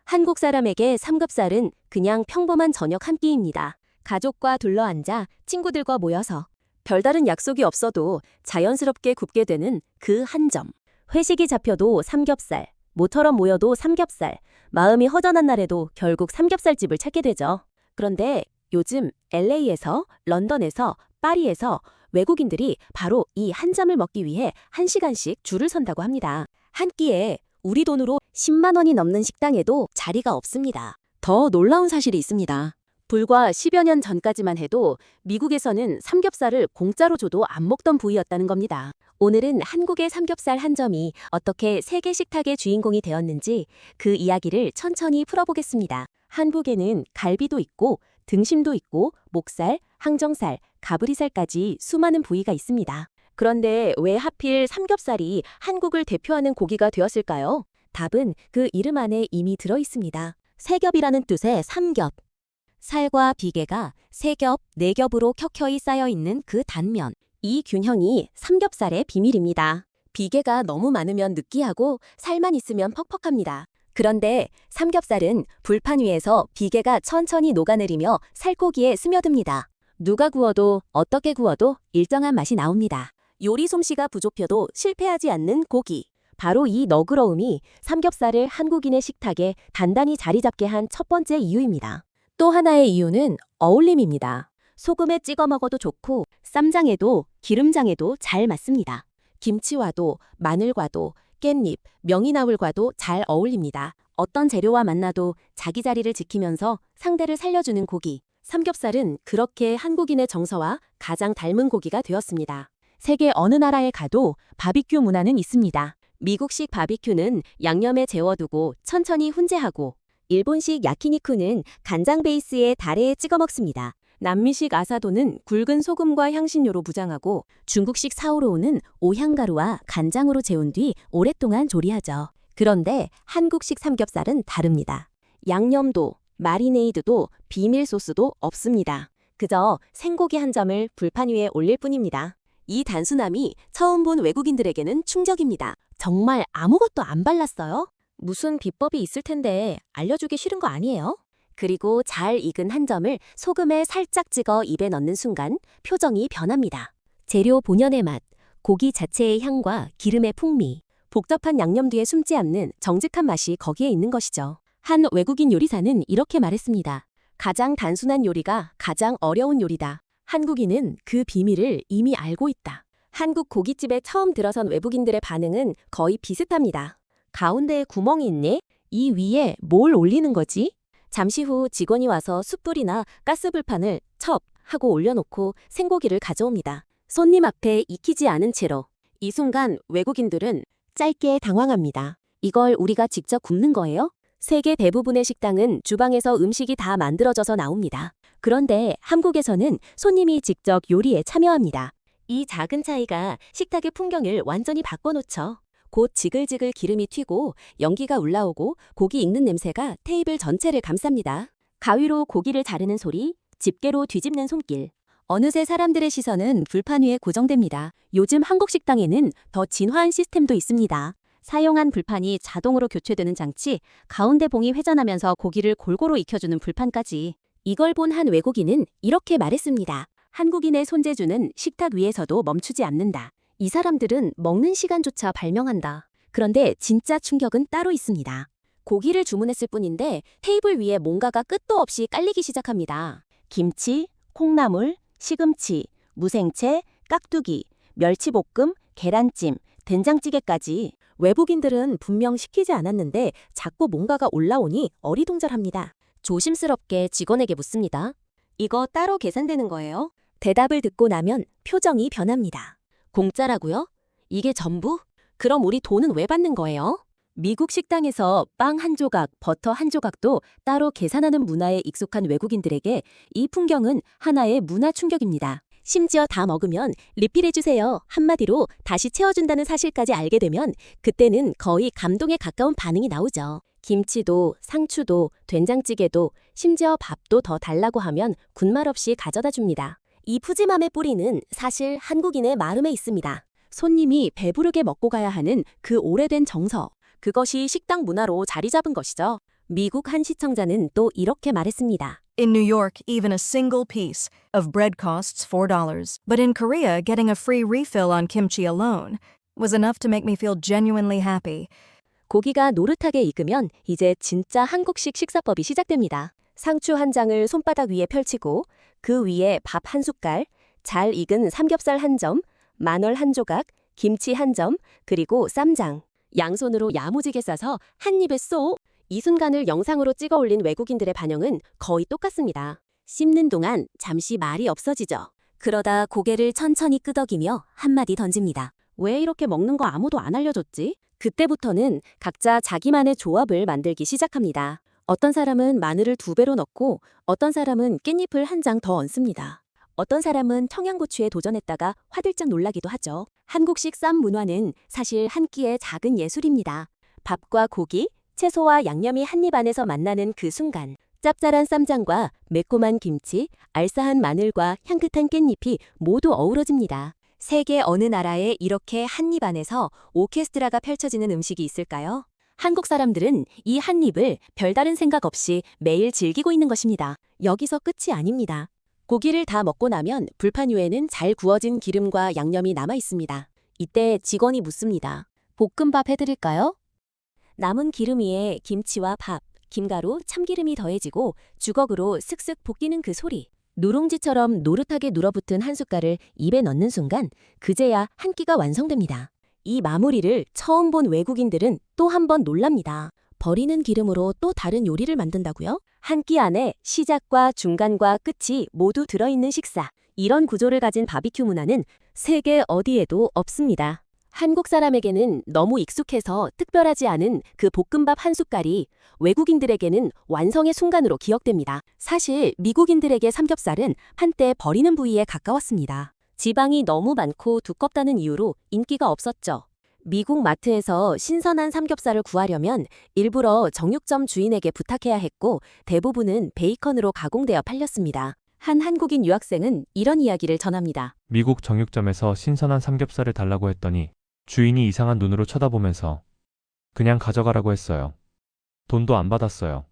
한국 사람에게 삼겹살은 그냥 평범한 저녁 한 끼입니다. 가족과 둘러앉아 친구들과 모여서 별다른 약속이 없어도 자연스럽게 굽게 되는 그 한 점. 회식이 잡혀도 삼겹살, 모처럼 모여도 삼겹살, 마음이 허전한 날에도 결국 삼겹살집을 찾게 되죠. 그런데 요즘 LA에서, 런던에서, 파리에서 외국인들이 바로 이 한 점을 먹기 위해 1시간씩 줄을 선다고 합니다. 한 끼에 우리 돈으로 10만 원이 넘는 식당에도 자리가 없습니다. 더 놀라운 사실이 있습니다. 불과 10여 년 전까지만 해도 미국에서는 삼겹살을 공짜로 줘도 안 먹던 부위였다는 겁니다. 오늘은 한국의 삼겹살 한 점이 어떻게 세계 식탁의 주인공이 되었는지 그 이야기를 천천히 풀어보겠습니다. 한국에는 갈비도 있고 등심도 있고 목살, 항정살, 가브리살까지 수많은 부위가 있습니다. 그런데 왜 하필 삼겹살이 한국을 대표하는 고기가 되었을까요? 답은 그 이름 안에 이미 들어 있습니다. 세겹이라는 뜻의 삼겹. 살과 비계가 세겹, 네겹으로 켜켜이 쌓여 있는 그 단면. 이 균형이 삼겹살의 비밀입니다. 비계가 너무 많으면 느끼하고 살만 있으면 퍽퍽합니다. 그런데 삼겹살은 불판 위에서 비계가 천천히 녹아내리며 살코기에 스며듭니다. 누가 구워도 어떻게 구워도 일정한 맛이 나옵니다. 요리 솜씨가 부족해도 실패하지 않는 고기. 바로 이 너그러움이 삼겹살을 한국인의 식탁에 단단히 자리 잡게 한 첫 번째 이유입니다. 또 하나의 이유는 어울림입니다. 소금에 찍어 먹어도 좋고 쌈장에도 기름장에도 잘 맞습니다. 김치와도 마늘과도 깻잎, 명이나물과도 잘 어울립니다. 어떤 재료와 만나도 자기 자리를 지키면서 상대를 살려주는 고기. 삼겹살은 그렇게 한국인의 정서와 가장 닮은 고기가 되었습니다. 세계 어느 나라에 가도 바비큐 문화는 있습니다. 미국식 바비큐는 양념에 재워두고 천천히 훈제하고, 일본식 야키니쿠는 간장 베이스에 다레에 찍어 먹습니다. 남미식 아사도는 굵은 소금과 향신료로 무장하고, 중국식 사오로우는 오향가루와 간장으로 재운 뒤 오랫동안 조리하죠. 그런데 한국식 삼겹살은 다릅니다. 양념도, 마리네이드도, 비밀 소스도 없습니다. 그저 생고기 한 점을 불판 위에 올릴 뿐입니다. 이 단순함이 처음 본 외국인들에게는 충격입니다. 정말 아무것도 안 발랐어요? 무슨 비법이 있을 텐데 알려주기 싫은 거 아니에요? 그리고 잘 익은 한 점을 소금에 살짝 찍어 입에 넣는 순간 표정이 변합니다. 재료 본연의 맛, 고기 자체의 향과 기름의 풍미, 복잡한 양념 뒤에 숨지 않는 정직한 맛이 거기에 있는 것이죠. 한 외국인 요리사는 이렇게 말했습니다. 가장 단순한 요리가 가장 어려운 요리다. 한국인은 그 비밀을 이미 알고 있다. 한국 고깃집에 처음 들어선 외국인들의 반응은 거의 비슷합니다. 가운데에 구멍이 있네? 이 위에 뭘 올리는 거지? 잠시 후 직원이 와서 숯불이나 가스불판을 첩 하고 올려놓고 생고기를 가져옵니다. 손님 앞에 익히지 않은 채로. 이 순간 외국인들은 짧게 당황합니다. 이걸 우리가 직접 굽는 거예요? 세계 대부분의 식당은 주방에서 음식이 다 만들어져서 나옵니다. 그런데 한국에서는 손님이 직접 요리에 참여합니다. 이 작은 차이가 식탁의 풍경을 완전히 바꿔놓죠. 곧 지글지글 기름이 튀고 연기가 올라오고 고기 익는 냄새가 테이블 전체를 감쌉니다. 가위로 고기를 자르는 소리, 집게로 뒤집는 손길. 어느새 사람들의 시선은 불판 위에 고정됩니다. 요즘 한국 식당에는 더 진화한 시스템도 있습니다. 사용한 불판이 자동으로 교체되는 장치, 가운데 봉이 회전하면서 고기를 골고루 익혀주는 불판까지. 이걸 본 한 외국인은 이렇게 말했습니다. 한국인의 손재주는 식탁 위에서도 멈추지 않는다. 이 사람들은 먹는 시간조차 발명한다. 그런데 진짜 충격은 따로 있습니다. 고기를 주문했을 뿐인데 테이블 위에 뭔가가 끝도 없이 깔리기 시작합니다. 김치, 콩나물, 시금치, 무생채, 깍두기, 멸치볶음, 계란찜, 된장찌개까지. 외국인들은 분명 시키지 않았는데 자꾸 뭔가가 올라오니 어리둥절합니다. 조심스럽게 직원에게 묻습니다. 이거 따로 계산되는 거예요? 대답을 듣고 나면 표정이 변합니다. 공짜라고요? 이게 전부? 그럼 우리 돈은 왜 받는 거예요? 미국 식당에서 빵 한 조각, 버터 한 조각도 따로 계산하는 문화에 익숙한 외국인들에게 이 풍경은 하나의 문화 충격입니다. 심지어 다 먹으면 리필해주세요 한마디로 다시 채워준다는 사실까지 알게 되면 그때는 거의 감동에 가까운 반응이 나오죠. 김치도 상추도 된장찌개도 심지어 밥도 더 달라고 하면 군말 없이 가져다 줍니다. 이 푸짐함의 뿌리는 사실 한국인의 마음에 있습니다. 손님이 배부르게 먹고 가야 하는 그 오래된 정서. 그것이 식당 문화로 자리 잡은 것이죠. 미국 한 시청자는 또 이렇게 말했습니다. In New York, even a single piece of bread costs $4. But in Korea, getting a free refill on kimchi alone was enough to make me feel genuinely happy. 고기가 노릇하게 익으면 이제 진짜 한국식 식사법이 시작됩니다. 상추 한 장을 손바닥 위에 펼치고 그 위에 밥 한 숟갈, 잘 익은 삼겹살 한 점, 마늘 한 조각, 김치 한 점, 그리고 쌈장. 양손으로 야무지게 싸서 한 입에 쏙! 이 순간을 영상으로 찍어 올린 외국인들의 반응은 거의 똑같습니다. 씹는 동안 잠시 말이 없어지죠. 그러다 고개를 천천히 끄덕이며 한마디 던집니다. 왜 이렇게 먹는 거 아무도 안 알려줬지? 그때부터는 각자 자기만의 조합을 만들기 시작합니다. 어떤 사람은 마늘을 2배로 넣고 어떤 사람은 깻잎을 한 장 더 얹습니다. 어떤 사람은 청양고추에 도전했다가 화들짝 놀라기도 하죠. 한국식 쌈 문화는 사실 한 끼의 작은 예술입니다. 밥과 고기, 채소와 양념이 한입 안에서 만나는 그 순간 짭짤한 쌈장과 매콤한 김치, 알싸한 마늘과 향긋한 깻잎이 모두 어우러집니다. 세계 어느 나라에 이렇게 한입 안에서 오케스트라가 펼쳐지는 음식이 있을까요? 한국 사람들은 이 한입을 별다른 생각 없이 매일 즐기고 있는 것입니다. 여기서 끝이 아닙니다. 고기를 다 먹고 나면 불판 위에는 잘 구워진 기름과 양념이 남아 있습니다. 이때 직원이 묻습니다. 볶음밥 해드릴까요? 남은 기름 위에 김치와 밥, 김가루, 참기름이 더해지고 주걱으로 슥슥 볶이는 그 소리. 누룽지처럼 노릇하게 눌어붙은 한 숟갈을 입에 넣는 순간 그제야 한 끼가 완성됩니다. 이 마무리를 처음 본 외국인들은 또 한 번 놀랍니다. 버리는 기름으로 또 다른 요리를 만든다고요? 한 끼 안에 시작과 중간과 끝이 모두 들어있는 식사. 이런 구조를 가진 바비큐 문화는 세계 어디에도 없습니다. 한국 사람에게는 너무 익숙해서 특별하지 않은 그 볶음밥 한 숟갈이 외국인들에게는 완성의 순간으로 기억됩니다. 사실 미국인들에게 삼겹살은 한때 버리는 부위에 가까웠습니다. 지방이 너무 많고 두껍다는 이유로 인기가 없었죠. 미국 마트에서 신선한 삼겹살을 구하려면 일부러 정육점 주인에게 부탁해야 했고 대부분은 베이컨으로 가공되어 팔렸습니다. 한 한국인 유학생은 이런 이야기를 전합니다. 미국 정육점에서 신선한 삼겹살을 달라고 했더니 주인이 이상한 눈으로 쳐다보면서 그냥 가져가라고 했어요. 돈도 안 받았어요.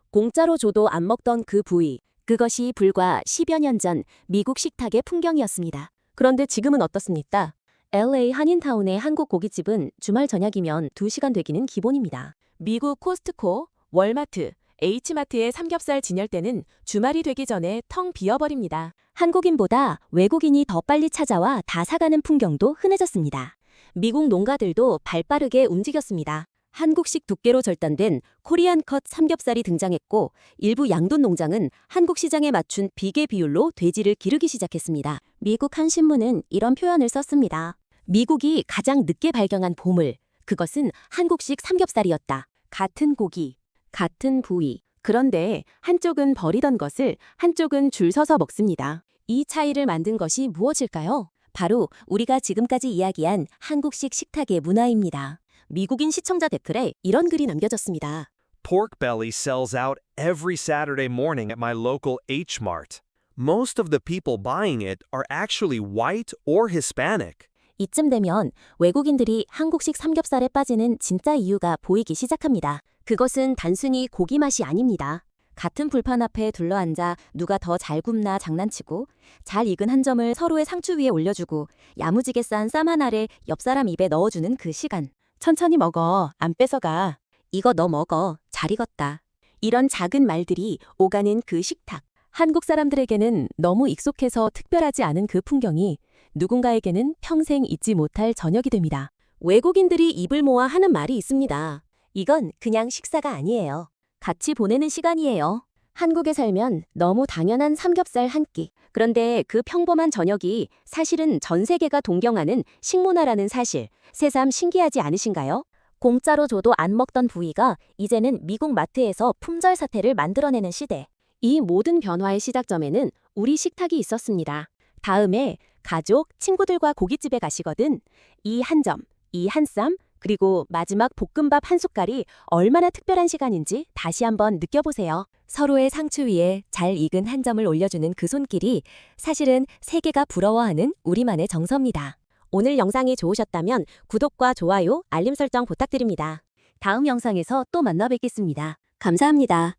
공짜로 줘도 안 먹던 그 부위. 그것이 불과 10여 년 전 미국 식탁의 풍경이었습니다. 그런데 지금은 어떻습니까? LA 한인타운의 한국 고깃집은 주말 저녁이면 2시간 되기는 기본입니다. 미국 코스트코, 월마트, H마트의 삼겹살 진열대는 주말이 되기 전에 텅 비어버립니다. 한국인보다 외국인이 더 빨리 찾아와 다 사가는 풍경도 흔해졌습니다. 미국 농가들도 발빠르게 움직였습니다. 한국식 두께로 절단된 코리안 컷 삼겹살이 등장했고 일부 양돈 농장은 한국 시장에 맞춘 비계 비율로 돼지를 기르기 시작했습니다. 미국 한 신문은 이런 표현을 썼습니다. 미국이 가장 늦게 발견한 보물, 그것은 한국식 삼겹살이었다. 같은 고기, 같은 부위. 그런데 한쪽은 버리던 것을 한쪽은 줄 서서 먹습니다. 이 차이를 만든 것이 무엇일까요? 바로 우리가 지금까지 이야기한 한국식 식탁의 문화입니다. 미국인 시청자 댓글에 이런 글이 남겨졌습니다. Pork belly sells out every Saturday morning at my local H-Mart. Most of the people buying it are actually white or Hispanic. 이쯤 되면 외국인들이 한국식 삼겹살에 빠지는 진짜 이유가 보이기 시작합니다. 그것은 단순히 고기 맛이 아닙니다. 같은 불판 앞에 둘러앉아 누가 더 잘 굽나 장난치고 잘 익은 한 점을 서로의 상추 위에 올려주고 야무지게 싼 쌈 하나를 옆 사람 입에 넣어주는 그 시간. 천천히 먹어. 안 뺏어가. 이거 너 먹어. 잘 익었다. 이런 작은 말들이 오가는 그 식탁. 한국 사람들에게는 너무 익숙해서 특별하지 않은 그 풍경이 누군가에게는 평생 잊지 못할 저녁이 됩니다. 외국인들이 입을 모아 하는 말이 있습니다. 이건 그냥 식사가 아니에요. 같이 보내는 시간이에요. 한국에 살면 너무 당연한 삼겹살 한 끼. 그런데 그 평범한 저녁이 사실은 전 세계가 동경하는 식문화라는 사실, 새삼 신기하지 않으신가요? 공짜로 줘도 안 먹던 부위가 이제는 미국 마트에서 품절 사태를 만들어내는 시대. 이 모든 변화의 시작점에는 우리 식탁이 있었습니다. 다음에 가족, 친구들과 고깃집에 가시거든 이 한 점, 이 한 쌈, 그리고 마지막 볶음밥 한 숟갈이 얼마나 특별한 시간인지 다시 한번 느껴보세요. 서로의 상추 위에 잘 익은 한 점을 올려주는 그 손길이 사실은 세계가 부러워하는 우리만의 정서입니다. 오늘 영상이 좋으셨다면 구독과 좋아요, 알림 설정 부탁드립니다. 다음 영상에서 또 만나 뵙겠습니다. 감사합니다.